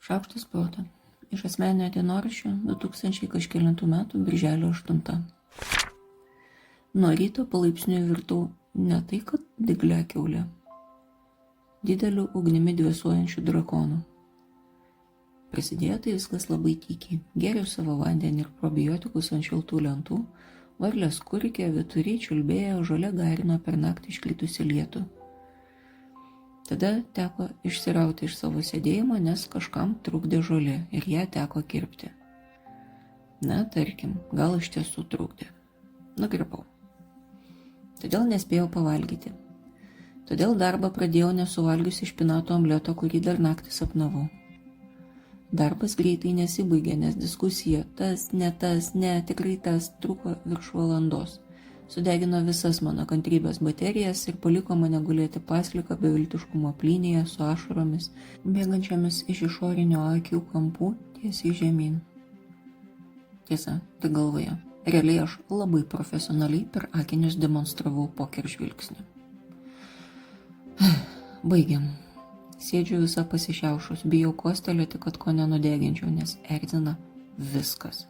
Šaukštas proto. Iš asmeninio dienoraščio 2000 kažkelintų metų birželio 8. Nuo ryto palaipsniui virtau ne tai, kad diglė kiaulė, dideliu ugnimi dvėsuojančiu drakonu. Prasidėjo tai viskas labai tykiai. Gėriau savo vandenį ir probiotikus ant šiltų lentų, varlės kurkė, vyturiai čiulbėjo, žolė garino per naktį iškritusi lietų. Tada teko išsirauti iš savo sėdėjimo, nes kažkam trukdė žolė ir ją teko kirpti. Na, tarkim, gal iš tiesų trukdė. Nukirpau. Todėl nespėjau pavalgyti. Todėl darbą pradėjau nesuvalgiusi špinato omleto, kurį dar naktį sapnavau. Darbas greitai nesibaigė, nes diskusija tas, ne, tikrai tas truko virš valandos. Sudegino visas mano kantrybės baterijas ir paliko mane gulėti pasliką beviltiškumo plynėje su ašaromis, bėgančiamis iš išorinio akių kampų tiesiai žemyn. Tiesa, tik galvoje. Realiai aš labai profesionaliai per akinius demonstravau poker žvilgsnį. Baigiam. Sėdžiu visą pasišiaušus, bijau kostelėti, kad ko nenudeginčiau, nes erzina viskas.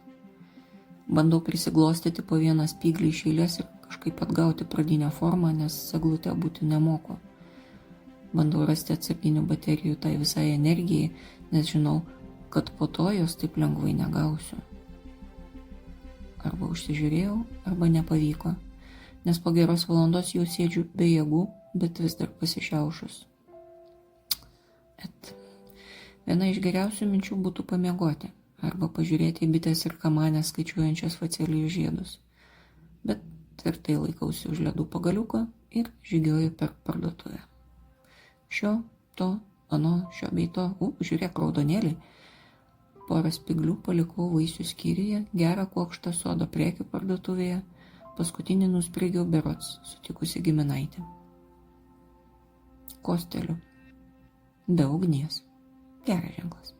Bandau prisiglostyti po vieną spyglį iš eilės ir kažkaip atgauti pradinę formą, nes seglute būti nemoku. Bandau rasti atsarginių baterijų tai visai energijai, nes žinau, kad po to jos taip lengvai negausiu. Arba užsižiūrėjau, arba nepavyko, nes po geros valandos jau sėdžiu be jėgų, bet vis dar pasišiaušus. Viena iš geriausių minčių būtų pamiegoti arba pažiūrėti į bitės ir kamanės skaičiuojančias facelijų žiedus. Bet tvirtai laikausi už ledų pagaliuko ir žygioju per parduotuvę. Šio, to, ano, šio bei to, žiūrėk, raudonėlį. Porą spiglių palikau vaisių skyriuje, gerą kuokštą sodo prekių parduotuvėje, paskutinį nusprigiau berods, sutikusi giminaitį. Kosteliu. Be ugnies. Geras ženklas.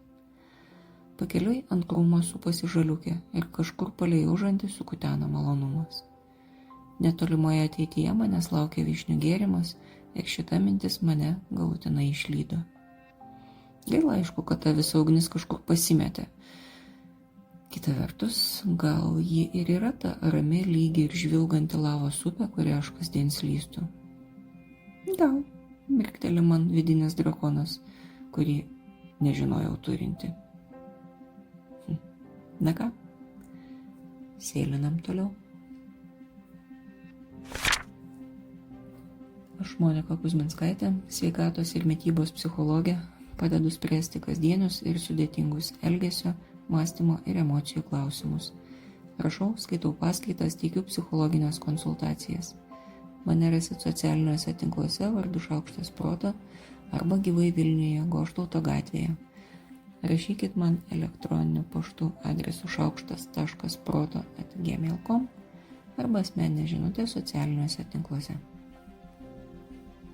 Pakeliui ant krūmo supasi žaliukė ir kažkur palei užantį sukutena malonumas. Netolimoje ateityje manęs laukia vyšnių gėrimas ir šita mintis mane galutinai išlydo. Gaila aišku, kad ta visa ugnis kažkur pasimetė. Kita vertus, gal ji ir yra ta rami, lygi ir žvilganti lavos upė, kurią aš kasdien slystu. Gal, mirkteli man vidinis drakonas, kurį nežinojau turinti. Na ką, sėlinam toliau. Aš Monika Kuzminskaitė, sveikatos ir mitybos psichologė, padedu spręsti kasdienius ir sudėtingus elgesio, mąstymo ir emocijų klausimus. Rašau, skaitau paskaitas, teikiu psichologinės konsultacijas. Mane rasit socialiniuose tinkluose vardu Šaukštas proto arba gyvai Vilniuje Goštauto gatvėje. Rašykit man elektroniniu paštu adresu šaukštas.proto@gmail.com arba asmeninė žinutė socialiniuose tinkluose.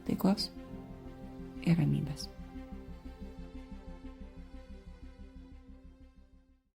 Taikos ir ramybės.